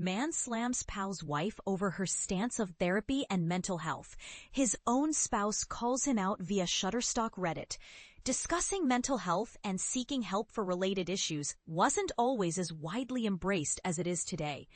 Man slams pal's wife over her stance of therapy and mental health. His own spouse calls him out via Shutterstock Reddit. Discussing mental health and seeking help for related issues wasn't always as widely embraced as it is today.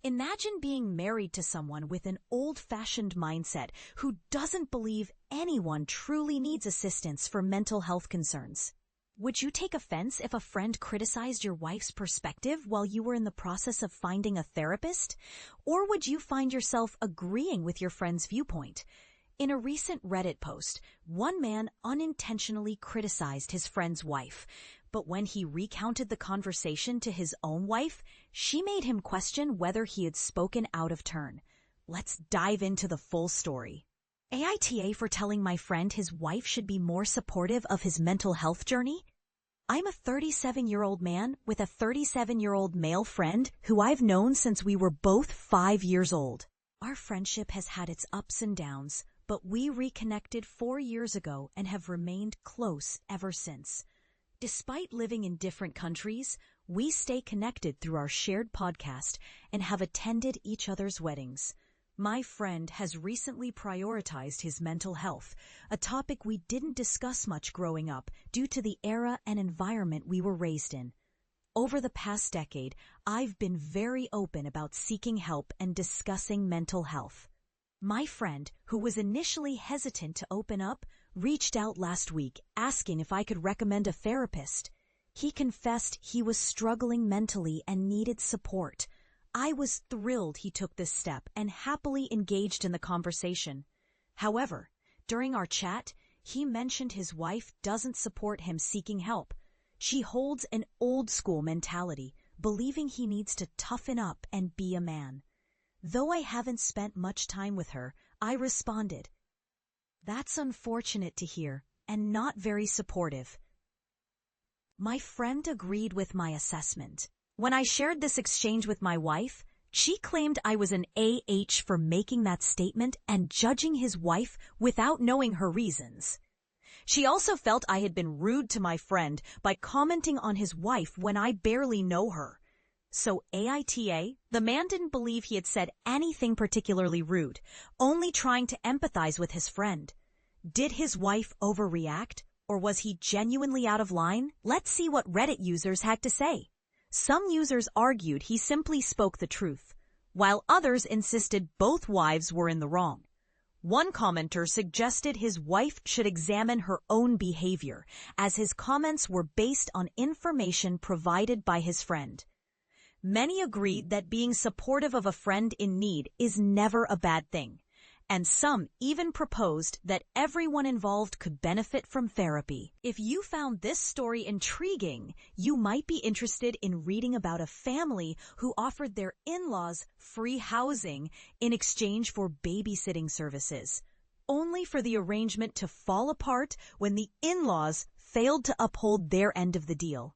Imagine being married to someone with an old-fashioned mindset who doesn't believe anyone truly needs assistance for mental health concerns. Would you take offense if a friend criticized your wife's perspective while you were in the process of finding a therapist? Or would you find yourself agreeing with your friend's viewpoint? In a recent Reddit post, one man unintentionally criticized his friend's wife, but when he recounted the conversation to his own wife, she made him question whether he had spoken out of turn. Let's dive into the full story. AITA for telling my friend his wife should be more supportive of his mental health journey? I'm a 37-year-old man with a 37-year-old male friend who I've known since we were both 5 years old. Our friendship has had its ups and downs, but we reconnected 4 years ago and have remained close ever since. Despite living in different countries, we stay connected through our shared podcast and have attended each other's weddings. My friend has recently prioritized his mental health, a topic we didn't discuss much growing up due to the era and environment we were raised in. Over the past decade, I've been very open about seeking help and discussing mental health. My friend, who was initially hesitant to open up, reached out last week asking if I could recommend a therapist. He confessed he was struggling mentally and needed support. I was thrilled he took this step and happily engaged in the conversation. However, during our chat, he mentioned his wife doesn't support him seeking help. She holds an old-school mentality, believing he needs to toughen up and be a man. Though I haven't spent much time with her, I responded, "That's unfortunate to hear and not very supportive." My friend agreed with my assessment. When I shared this exchange with my wife, she claimed I was an AH for making that statement and judging his wife without knowing her reasons. She also felt I had been rude to my friend by commenting on his wife when I barely know her. So AITA, the man didn't believe he had said anything particularly rude, only trying to empathize with his friend. Did his wife overreact, or was he genuinely out of line? Let's see what Reddit users had to say. Some users argued he simply spoke the truth, while others insisted both wives were in the wrong. One commenter suggested his wife should examine her own behavior, as his comments were based on information provided by his friend. Many agreed that being supportive of a friend in need is never a bad thing, and some even proposed that everyone involved could benefit from therapy. If you found this story intriguing, you might be interested in reading about a family who offered their in-laws free housing in exchange for babysitting services, only for the arrangement to fall apart when the in-laws failed to uphold their end of the deal.